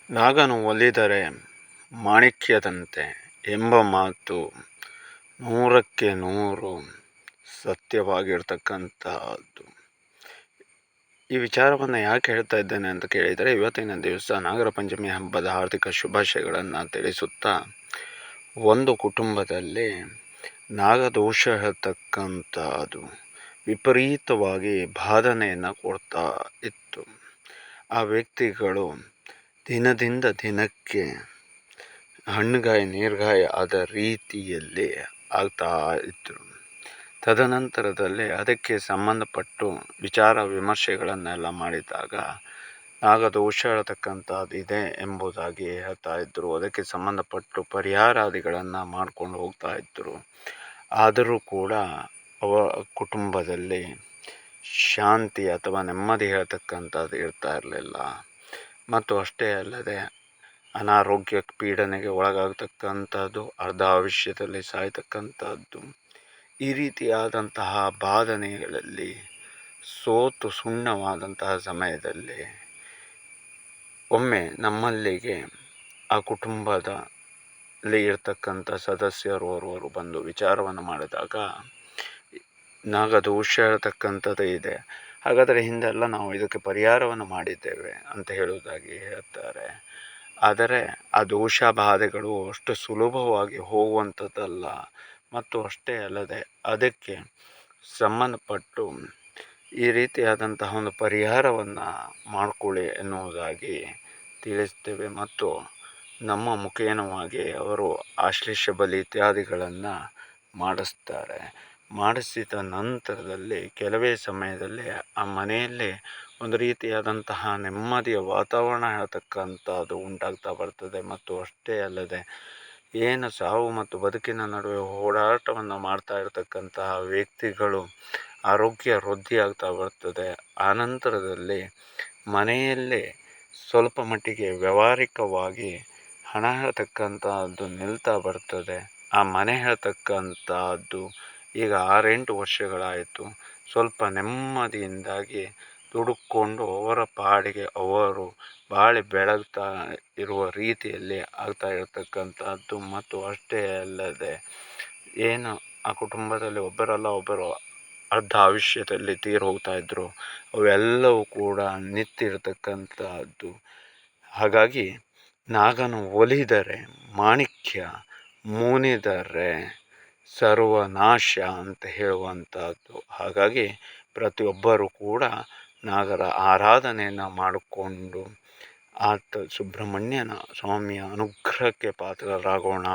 ನಾಗನು ಒಲಿದರೆ ಮಾಣಿಕ್ಯದಂತೆ ಎಂಬ ಮಾತು ನೂರಕ್ಕೆ ನೂರು ಸತ್ಯವಾಗಿರ್ತಕ್ಕಂಥದ್ದು. ಈ ವಿಚಾರವನ್ನು ಯಾಕೆ ಹೇಳ್ತಾ ಇದ್ದೇನೆ ಅಂತ ಕೇಳಿದರೆ, ಇವತ್ತಿನ ದಿವಸ ನಾಗರ ಪಂಚಮಿ ಹಬ್ಬದ ಹಾರ್ದಿಕ ಶುಭಾಶಯಗಳನ್ನು ತಿಳಿಸುತ್ತಾ, ಒಂದು ಕುಟುಂಬದಲ್ಲಿ ನಾಗದೋಷ ಹೇಳ್ತಕ್ಕಂಥದ್ದು ವಿಪರೀತವಾಗಿ ಬಾಧನೆಯನ್ನು ಕೊಡ್ತಾ ಇತ್ತು. ಆ ವ್ಯಕ್ತಿಗಳು ದಿನದಿಂದ ದಿನಕ್ಕೆ ಹಣ್ಣುಗಾಯ ನೀರ್ಗಾಯ ಆದ ರೀತಿಯಲ್ಲಿ ಆಗ್ತಾ ಇದ್ದರು. ತದನಂತರದಲ್ಲಿ ಅದಕ್ಕೆ ಸಂಬಂಧಪಟ್ಟು ವಿಚಾರ ವಿಮರ್ಶೆಗಳನ್ನೆಲ್ಲ ಮಾಡಿದಾಗ ನಾಗದೋಷ ಹೇಳ್ತಕ್ಕಂಥದ್ದು ಇದೆ ಎಂಬುದಾಗಿ ಹೇಳ್ತಾ ಇದ್ದರು. ಅದಕ್ಕೆ ಸಂಬಂಧಪಟ್ಟು ಪರಿಹಾರಾದಿಗಳನ್ನು ಮಾಡ್ಕೊಂಡು ಹೋಗ್ತಾ ಇದ್ದರು. ಆದರೂ ಕೂಡ ಅವ ಕುಟುಂಬದಲ್ಲಿ ಶಾಂತಿ ಅಥವಾ ನೆಮ್ಮದಿ ಹೇಳ್ತಕ್ಕಂಥದ್ದು ಇರ್ತಾ ಇರಲಿಲ್ಲ. ಮತ್ತು ಅಷ್ಟೇ ಅಲ್ಲದೆ ಅನಾರೋಗ್ಯ ಪೀಡನೆಗೆ ಒಳಗಾಗತಕ್ಕಂಥದ್ದು, ಅರ್ಧ ಆಯುಷ್ಯದಲ್ಲಿ ಸಾಯ್ತಕ್ಕಂಥದ್ದು, ಈ ರೀತಿಯಾದಂತಹ ಬಾಧನೆಗಳಲ್ಲಿ ಸೋತು ಸುಣ್ಣವಾದಂತಹ ಸಮಯದಲ್ಲಿ ಒಮ್ಮೆ ನಮ್ಮಲ್ಲಿಗೆ ಆ ಕುಟುಂಬದಲ್ಲಿ ಇರ್ತಕ್ಕಂಥ ಸದಸ್ಯರೋರ್ವರು ಬಂದು ವಿಚಾರವನ್ನು ಮಾಡಿದಾಗ, ನಾಗದೋಷ ಹೇಳ್ತಕ್ಕಂಥದ್ದು ಇದೆ, ಹಾಗಾದರೆ ಹಿಂದೆಲ್ಲ ನಾವು ಇದಕ್ಕೆ ಪರಿಹಾರವನ್ನು ಮಾಡಿದ್ದೇವೆ ಅಂತ ಹೇಳುವುದಾಗಿ ಹೇಳ್ತಾರೆ. ಆದರೆ ಆ ದೋಷ ಬಾಧೆಗಳು ಅಷ್ಟು ಸುಲಭವಾಗಿ ಹೋಗುವಂಥದ್ದಲ್ಲ. ಮತ್ತು ಅಷ್ಟೇ ಅಲ್ಲದೆ ಅದಕ್ಕೆ ಸಂಬಂಧಪಟ್ಟು ಈ ರೀತಿಯಾದಂತಹ ಒಂದು ಪರಿಹಾರವನ್ನು ಮಾಡಿಕೊಳ್ಳಿ ಎನ್ನುವುದಾಗಿ ತಿಳಿಸ್ತೇವೆ. ಮತ್ತು ನಮ್ಮ ಮುಖೇನವಾಗಿ ಅವರು ಆಶ್ಲೇಷ ಬಲಿ ಇತ್ಯಾದಿಗಳನ್ನು ಮಾಡಿಸ್ತಾರೆ. ಮಾಡಿಸಿದ ನಂತರದಲ್ಲಿ ಕೆಲವೇ ಸಮಯದಲ್ಲಿ ಆ ಮನೆಯಲ್ಲಿ ಒಂದು ರೀತಿಯಾದಂತಹ ನೆಮ್ಮದಿಯ ವಾತಾವರಣ ಹೇಳ್ತಕ್ಕಂಥದ್ದು ಉಂಟಾಗ್ತಾ ಬರ್ತದೆ. ಮತ್ತು ಅಷ್ಟೇ ಅಲ್ಲದೆ ಏನು ಸಾವು ಮತ್ತು ಬದುಕಿನ ನಡುವೆ ಹೋರಾಟವನ್ನು ಮಾಡ್ತಾ ಇರತಕ್ಕಂತಹ ವ್ಯಕ್ತಿಗಳು ಆರೋಗ್ಯ ವೃದ್ಧಿಯಾಗ್ತಾ ಬರ್ತದೆ. ಆನಂತರದಲ್ಲಿ ಮನೆಯಲ್ಲಿ ಸ್ವಲ್ಪ ಮಟ್ಟಿಗೆ ವ್ಯಾವಹಾರಿಕವಾಗಿ ಹಣ ಹೇಳ್ತಕ್ಕಂಥದ್ದು ನಿಲ್ತಾ ಬರ್ತದೆ. ಆ ಮನೆ ಹೇಳ್ತಕ್ಕಂಥದ್ದು ಈಗ 6-8 ವರ್ಷಗಳಾಯಿತು ಸ್ವಲ್ಪ ನೆಮ್ಮದಿಯಿಂದಾಗಿ ದುಡುಕೊಂಡು ಅವರ ಪಾಡಿಗೆ ಅವರು ಬಾಳಿ ಬೆಳಗ್ತಾ ಇರುವ ರೀತಿಯಲ್ಲಿ ಆಗ್ತಾ ಇರತಕ್ಕಂಥದ್ದು. ಮತ್ತು ಅಷ್ಟೇ ಅಲ್ಲದೆ ಏನು ಆ ಕುಟುಂಬದಲ್ಲಿ ಒಬ್ಬರಲ್ಲ ಒಬ್ಬರು ಅರ್ಧ ಆಯುಷ್ಯದಲ್ಲಿ ತೀರಿ ಹೋಗ್ತಾ ಇದ್ದರು, ಅವೆಲ್ಲವೂ ಕೂಡ ನಿಂತಿರ್ತಕ್ಕಂಥದ್ದು. ಹಾಗಾಗಿ ನಾಗನು ಒಲಿದರೆ ಮಾಣಿಕ್ಯ, ಮುನಿದರೆ ಸರ್ವನಾಶ ಅಂತ ಹೇಳುವಂಥದ್ದು. ಹಾಗಾಗಿ ಪ್ರತಿಯೊಬ್ಬರೂ ಕೂಡ ನಾಗರ ಆರಾಧನೆಯನ್ನು ಮಾಡಿಕೊಂಡು ಆತ ಸುಬ್ರಹ್ಮಣ್ಯನ ಸ್ವಾಮಿಯ ಅನುಗ್ರಹಕ್ಕೆ ಪಾತ್ರರಾಗೋಣ.